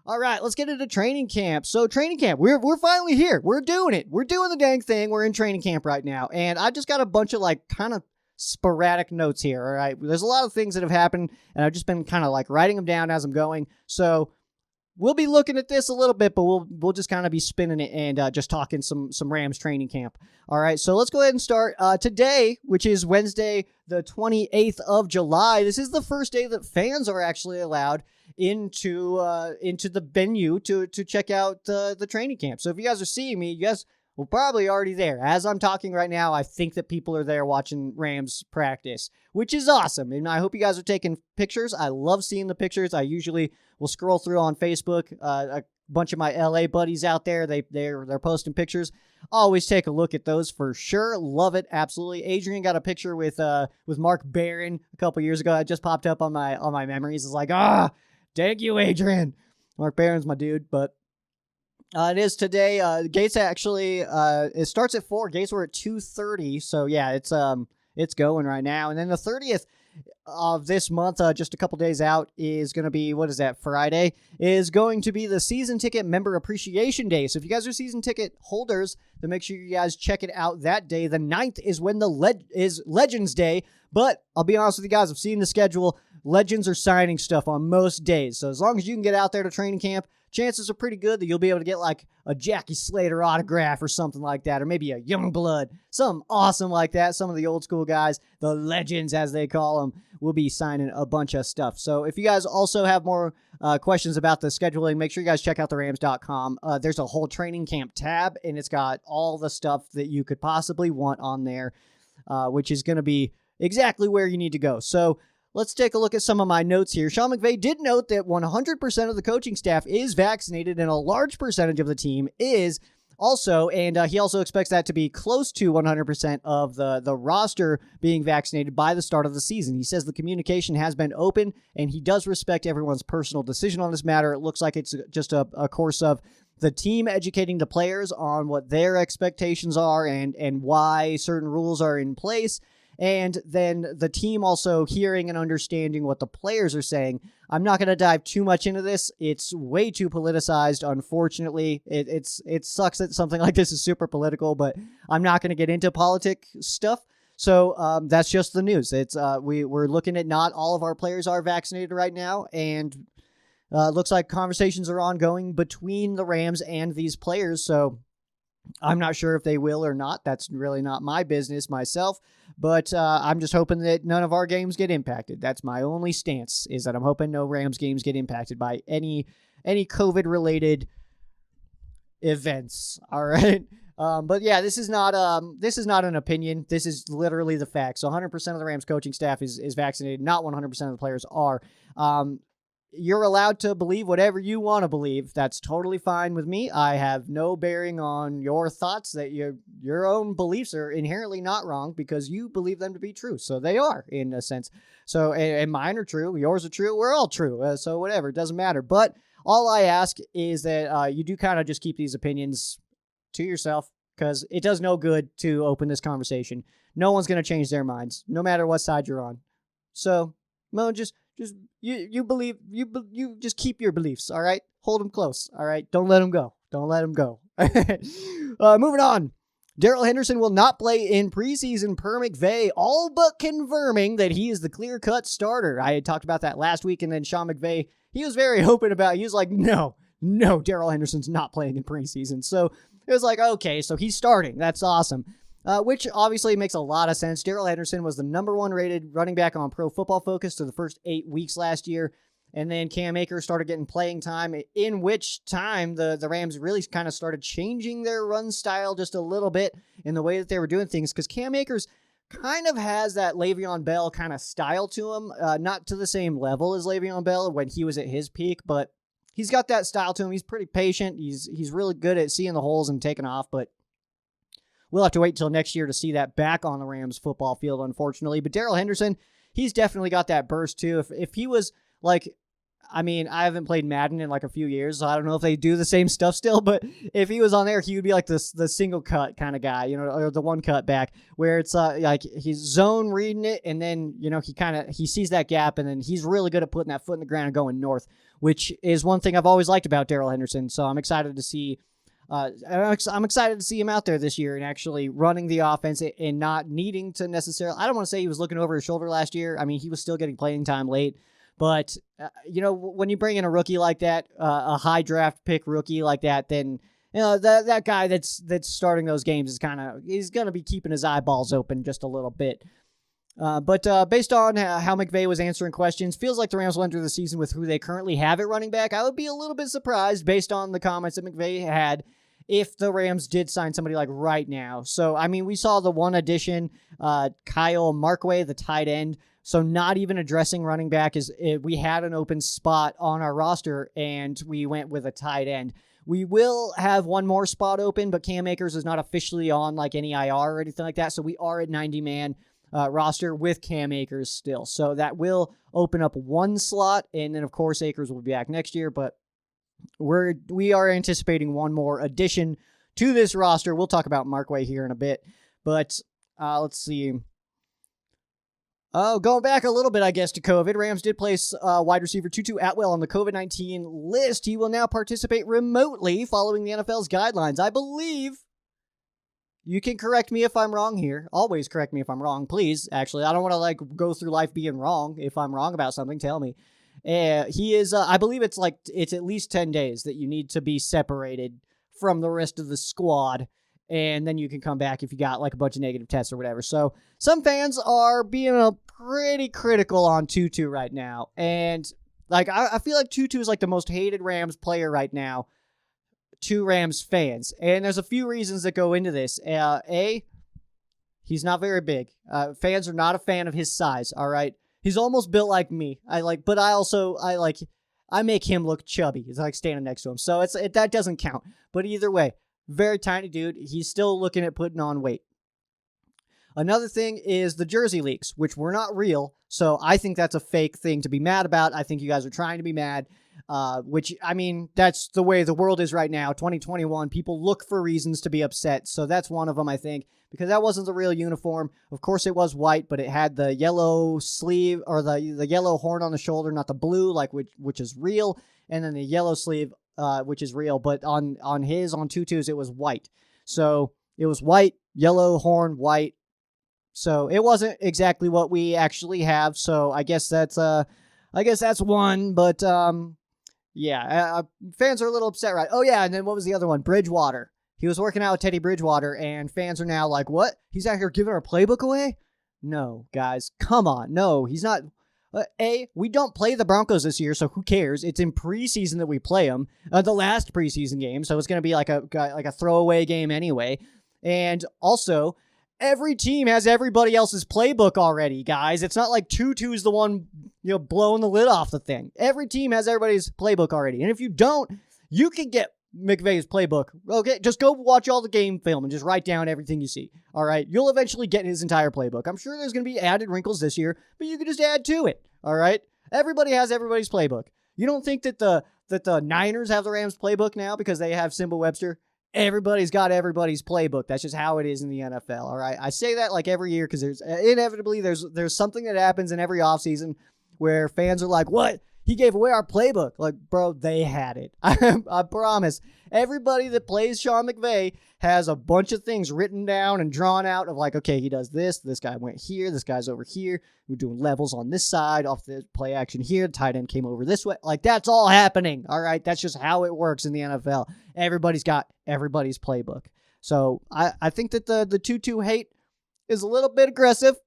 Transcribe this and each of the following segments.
All right, let's get into training camp. So training camp, we're finally here. We're doing it. We're doing the dang thing. We're in training camp right now. And I just got a bunch of like kind of sporadic notes here, all right? There's a lot of things that have happened, and I've just been kind of like writing them down as I'm going. So we'll be looking at this a little bit, but we'll just kind of be spinning it and just talking some Rams training camp. All right, so let's go ahead and start today, which is Wednesday, the 28th of July. This is the first day that fans are actually allowed into the venue to check out the training camp. So if you guys are seeing me, you guys will probably already there. As I'm talking right now, I think that people are there watching Rams practice, which is awesome. And I hope you guys are taking pictures. I love seeing the pictures. I usually will scroll through on Facebook. A bunch of my LA buddies out there, they're posting pictures. Always take a look at those for sure. Love it, absolutely. Adrian got a picture with Mark Barron a couple years ago. It just popped up on my memories. It's like, thank you, Adrian. Mark Barron's my dude, but it is today. Gates actually, it starts at 4. Gates were at 2:30. So yeah, it's going right now. And then the 30th of this month, just a couple days out, is going to be, what is that, Friday, is going to be the season ticket member appreciation day. So if you guys are season ticket holders, then make sure you guys check it out that day. The 9th is when is Legends Day. But I'll be honest with you guys, I've seen the schedule. Legends are signing stuff on most days. So as long as you can get out there to training camp, chances are pretty good that you'll be able to get like a Jackie Slater autograph or something like that, or maybe a Youngblood, something awesome like that. Some of the old school guys, the legends as they call them, will be signing a bunch of stuff. So if you guys also have more questions about the scheduling, make sure you guys check out therams.com. There's a whole training camp tab, and it's got all the stuff that you could possibly want on there, which is going to be exactly where you need to go. So let's take a look at some of my notes here. Sean McVay did note that 100% of the coaching staff is vaccinated, and a large percentage of the team is also, and he also expects that to be close to 100% of the roster being vaccinated by the start of the season. He says the communication has been open, and he does respect everyone's personal decision on this matter. It looks like it's just a course of the team educating the players on what their expectations are and why certain rules are in place. And then the team also hearing and understanding what the players are saying. I'm not going to dive too much into this. It's way too politicized, unfortunately. It sucks that something like this is super political, but I'm not going to get into politic stuff. So that's just the news. It's we're looking at not all of our players are vaccinated right now, and looks like conversations are ongoing between the Rams and these players. So I'm not sure if they will or not. That's really not my business myself, but I'm just hoping that none of our games get impacted. That's my only stance, is that I'm hoping no Rams games get impacted by any COVID-related events. All right. But yeah, this is not an opinion. This is literally the facts. So 100% of the Rams coaching staff is vaccinated. Not 100% of the players are. You're allowed to believe whatever you want to believe. That's totally fine with me. I have no bearing on your thoughts. That your own beliefs are inherently not wrong because you believe them to be true. So they are, in a sense. So, and mine are true. Yours are true. We're all true. So whatever, it doesn't matter. But all I ask is that you do kind of just keep these opinions to yourself, because it does no good to open this conversation. No one's going to change their minds, no matter what side you're on. So, no, just you believe, you just keep your beliefs, all right? Hold them close, all right? Don't let them go. Don't let them go. Moving on. Darrell Henderson will not play in preseason per McVay, all but confirming that he is the clear-cut starter. I had talked about that last week, and then Sean McVay, he was very open about it. He was like, no, Darrell Henderson's not playing in preseason. So it was like, okay, so he's starting. That's awesome. Which obviously makes a lot of sense. Darrell Henderson was the #1 rated running back on Pro Football Focus through the first 8 weeks last year. And then Cam Akers started getting playing time, in which time the Rams really kind of started changing their run style just a little bit in the way that they were doing things. Because Cam Akers kind of has that Le'Veon Bell kind of style to him. Not to the same level as Le'Veon Bell when he was at his peak, but he's got that style to him. He's pretty patient. He's really good at seeing the holes and taking off, but we'll have to wait till next year to see that back on the Rams football field, unfortunately. But Darrell Henderson, he's definitely got that burst too. If he was like, I mean, I haven't played Madden in like a few years, so I don't know if they do the same stuff still, but if he was on there, he would be like the single cut kind of guy, or the one cut back, where it's like he's zone reading it, and then, he sees that gap, and then he's really good at putting that foot in the ground and going north, which is one thing I've always liked about Darrell Henderson, so I'm excited to see I'm excited to see him out there this year and actually running the offense and not needing to necessarily, I don't want to say he was looking over his shoulder last year. I mean, he was still getting playing time late. But, when you bring in a rookie like that, a high draft pick rookie like that, then, that guy that's starting those games is he's going to be keeping his eyeballs open just a little bit. But based on how McVay was answering questions, feels like the Rams will enter the season with who they currently have at running back. I would be a little bit surprised based on the comments that McVay had if the Rams did sign somebody like right now. So, I mean, we saw the one addition, Kyle Markway, the tight end. So not even addressing running back we had an open spot on our roster and we went with a tight end. We will have one more spot open, but Cam Akers is not officially on like any IR or anything like that. So we are at 90-man roster with Cam Akers still. So that will open up one slot. And then of course Akers will be back next year, but we are anticipating one more addition to this roster. We'll talk about Markway here in a bit, but let's see. Going back a little bit, I guess, to COVID, Rams did place wide receiver Tutu Atwell on the COVID-19 list. He will now participate remotely following the NFL's guidelines. I believe, you can correct me if I'm wrong here. Always correct me if I'm wrong, please. Actually, I don't want to go through life being wrong. If I'm wrong about something, tell me. He is, I believe it's at least 10 days that you need to be separated from the rest of the squad. And then you can come back if you got a bunch of negative tests or whatever. So some fans are being pretty critical on Tutu right now. And I feel like Tutu is the most hated Rams player right now to Rams fans. And there's a few reasons that go into this. He's not very big. Fans are not a fan of his size. All right. He's almost built like me. But I make him look chubby. It's like standing next to him. So that doesn't count. But either way, very tiny dude. He's still looking at putting on weight. Another thing is the jersey leaks, which were not real. So I think that's a fake thing to be mad about. I think you guys are trying to be mad, which, I mean, that's the way the world is right now. 2021, people look for reasons to be upset. So that's one of them, I think, because that wasn't the real uniform. Of course, it was white, but it had the yellow sleeve or the yellow horn on the shoulder, not the blue, which is real, and then the yellow sleeve, which is real. But on Tutu's, it was white. So it was white, yellow horn, white. So it wasn't exactly what we actually have. So I guess that's one. But yeah, fans are a little upset, right? Oh yeah, and then what was the other one? Bridgewater. He was working out with Teddy Bridgewater, and fans are now like, "What? He's out here giving our playbook away?" No, guys, come on. No, he's not. We don't play the Broncos this year, so who cares? It's in preseason that we play them, the last preseason game, so it's going to be like a throwaway game anyway. And also, every team has everybody else's playbook already, guys. It's not like Tutu's the one, blowing the lid off the thing. Every team has everybody's playbook already. And if you don't, you can get McVay's playbook. Okay, just go watch all the game film and just write down everything you see. All right, you'll eventually get his entire playbook. I'm sure there's going to be added wrinkles this year, but you can just add to it. All right, everybody has everybody's playbook. You don't think that the Niners have the Rams playbook now because they have Simba Webster? Everybody's got everybody's playbook. That's just how it is in the NFL. All right, I say that every year because there's inevitably there's something that happens in every offseason where fans are like, "What? He gave away our playbook." Like, bro, they had it. I promise. Everybody that plays Sean McVay has a bunch of things written down and drawn out of okay, he does this. This guy went here. This guy's over here. We're doing levels on this side, off the play action here. The tight end came over this way. That's all happening. All right. That's just how it works in the NFL. Everybody's got everybody's playbook. So I think that the Tutu hate is a little bit aggressive.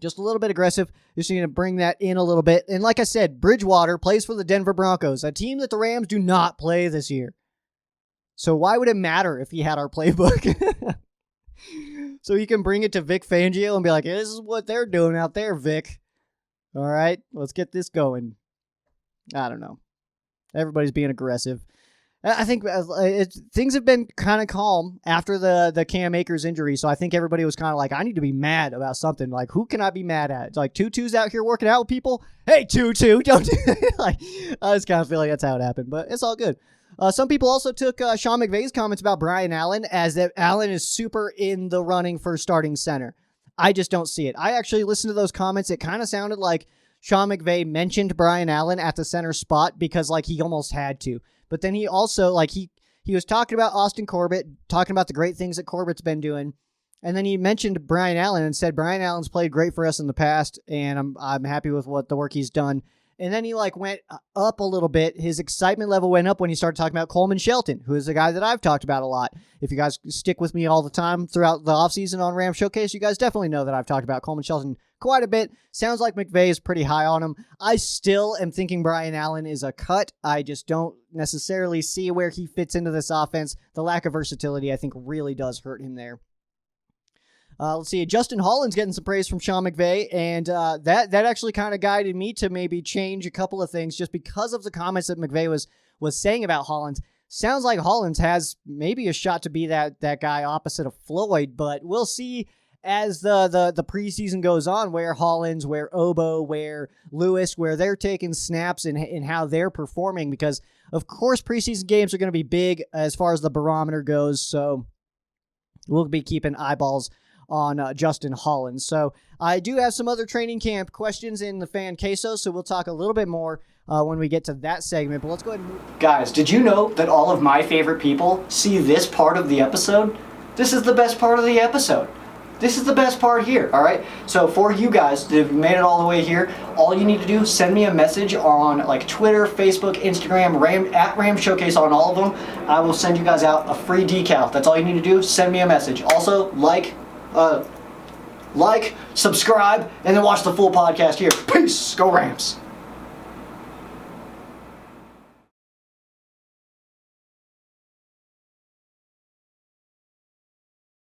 Just a little bit aggressive. Just need to bring that in a little bit. And like I said, Bridgewater plays for the Denver Broncos, a team that the Rams do not play this year. So why would it matter if he had our playbook? So he can bring it to Vic Fangio and be like, "This is what they're doing out there, Vic. All right, let's get this going." I don't know. Everybody's being aggressive. I think things have been kind of calm after the Cam Akers injury, so I think everybody was kind of like, I need to be mad about something. Like, who can I be mad at? It's like, Tutu's out here working out with people. Hey, Tutu, don't do that. Like, I just kind of feel like that's how it happened, but it's all good. Some people also took Sean McVay's comments about Brian Allen as that Allen is super in the running for starting center. I just don't see it. I actually listened to those comments. It kind of sounded like Sean McVay mentioned Brian Allen at the center spot because like he almost had to. But then he also, like, he was talking about Austin Corbett, talking about the great things that Corbett's been doing. And then he mentioned Brian Allen and said, Brian Allen's played great for us in the past, and I'm happy with the work he's done. And then he, like, went up a little bit. His excitement level went up when he started talking about Coleman Shelton, who is a guy that I've talked about a lot. If you guys stick with me all the time throughout the offseason on Ram Showcase, you guys definitely know that I've talked about Coleman Shelton quite a bit. Sounds like McVay is pretty high on him. I still am thinking Brian Allen is a cut. I just don't necessarily see where he fits into this offense. The lack of versatility, I think, really does hurt him there. Let's see. Justin Holland's getting some praise from Sean McVay, and that actually kind of guided me to maybe change a couple of things just because of the comments that McVay was saying about Hollins. Sounds like Hollins has maybe a shot to be that guy opposite of Floyd, but we'll see as the preseason goes on where Hollins, where Obo, where Lewis, where they're taking snaps and how they're performing, because of course preseason games are going to be big as far as the barometer goes, so we'll be keeping eyeballs on Justin Hollins. So I do have some other training camp questions in the fan queso, so we'll talk a little bit more when we get to that segment, but let's go ahead and move. Guys, did you know that all of my favorite people see this part of the episode? This is the best part of the episode. This is the best part here, all right? So for you guys that have made it all the way here, all you need to do is send me a message on like Twitter, Facebook, Instagram, at Ram Showcase on all of them. I will send you guys out a free decal. That's all you need to do. Send me a message. Also, like, subscribe, and then watch the full podcast here. Peace. Go Rams.